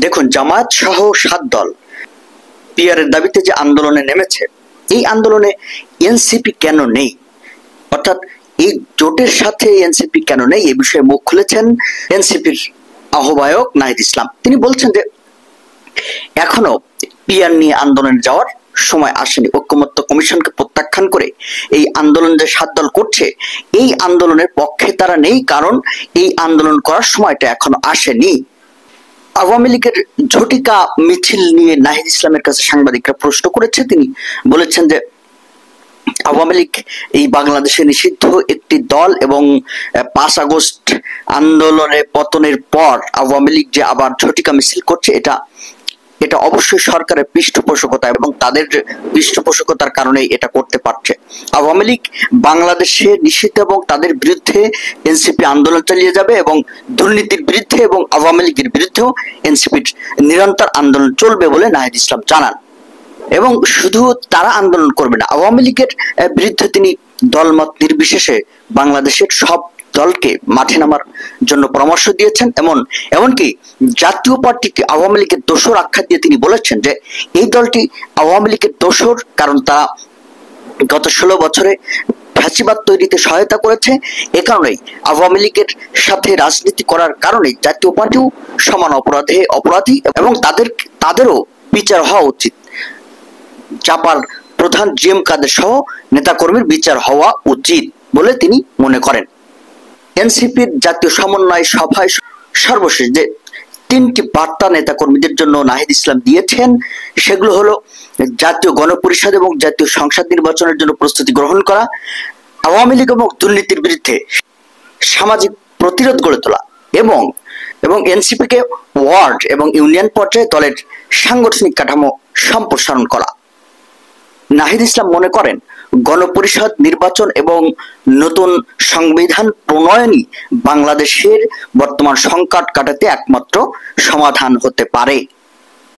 দেখুন, জামায়াত সহ 7 দল পিআরের দাবিতে যে আন্দোলনে নেমেছে, এই আন্দোলনে এনসিপি কেন নেই, অর্থাৎ এই জোটের সাথে এনসিপি কেন নেই, এই বিষয়ে মুখ খুলেছেন এনসিপির আহ্বায়ক নাহিদ ইসলাম। তিনি বলছেন যে এখনো পিআর নিয়ে আন্দোলনে যাওয়ার সময় আসেনি। ঐকমত্য কমিশনকে প্রত্যাখ্যান করে এই আন্দোলন যে 7 দল করছে, এই আন্দোলনের পক্ষে তারা নেই, কারণ এই আন্দোলন করার সময়টা এখনো আসেনি। আওয়ামী লীগের ঝটিকা মিছিল নিয়ে নাহিদ ইসলামের কাছে সাংবাদিকরা প্রশ্ন করেছে। তিনি বলেছেন যে আওয়ামী লীগ এই বাংলাদেশে নিষিদ্ধ একটি দল এবং 5 আগস্ট আন্দোলনে পতনের পর আওয়ামী লীগ যে আবার ঝটিকা মিছিল করছে, এটা অবশ্যই সরকারের পৃষ্ঠপোষকতা এবং তাদের পৃষ্ঠপোষকতার কারণে এটা করতে পারছে। আওয়ামী লীগ বাংলাদেশে নিষিদ্ধ এবং তাদের বিরুদ্ধে এনসিপি আন্দোলন চালিয়ে যাবে এবং দুর্নীতির বিরুদ্ধে এবং আওয়ামী লীগের বিরুদ্ধেও এনসিপির নিরন্তর আন্দোলন চলবে বলে নাহিদ ইসলাম জানান। এবং শুধু তারা আন্দোলন করবে না, আওয়ামী লীগের বিরুদ্ধে তিনি দলমত নির্বিশেষে বাংলাদেশের সব দলকে মাঠে নামার জন্য পরামর্শ দিয়েছেন। এমনকি জাতীয় পার্টিকে আওয়ামী লীগের দোসর আখ্যা দিয়ে তিনি বলেছেন যে এই দলটি আওয়ামী লীগের দোসর, কারণ তারা গত 16 বছরে ফ্যাসিবাদ তৈরিতে সহায়তা করেছে। এ কারণেই আওয়ামী লীগের সাথে রাজনীতি করার কারণে জাতীয় পার্টিও সমান অপরাধী এবং তাদেরও বিচার হওয়া উচিত। চাপার প্রধান জিএম কাদের সহ নেতাকর্মীর বিচার হওয়া উচিত বলে তিনি মনে করেন। এনসিপির জাতীয় সমন্বয় সভায় সর্বশেষ যে 3টি বার্তা নেতাকর্মীদের জন্য নাহিদ ইসলাম দিয়েছেন, সেগুলো হলো জাতীয় গণপরিষদ এবং জাতীয় সংসদ নির্বাচনের জন্য প্রস্তুতি গ্রহণ করা, আওয়ামী লীগ এবং দুর্নীতির বিরুদ্ধে সামাজিক প্রতিরোধ গড়ে তোলা এবং এনসিপিকে ওয়ার্ড এবং ইউনিয়ন পর্যায়ে দলের সাংগঠনিক কাঠামো সম্প্রসারণ করা। নাহিদ ইসলাম মনে করেন গণপরিষদ নির্বাচন এবং নতুন সংবিধান প্রণয়নই বাংলাদেশের বর্তমান সংকট কাটাতে একমাত্র সমাধান হতে পারে।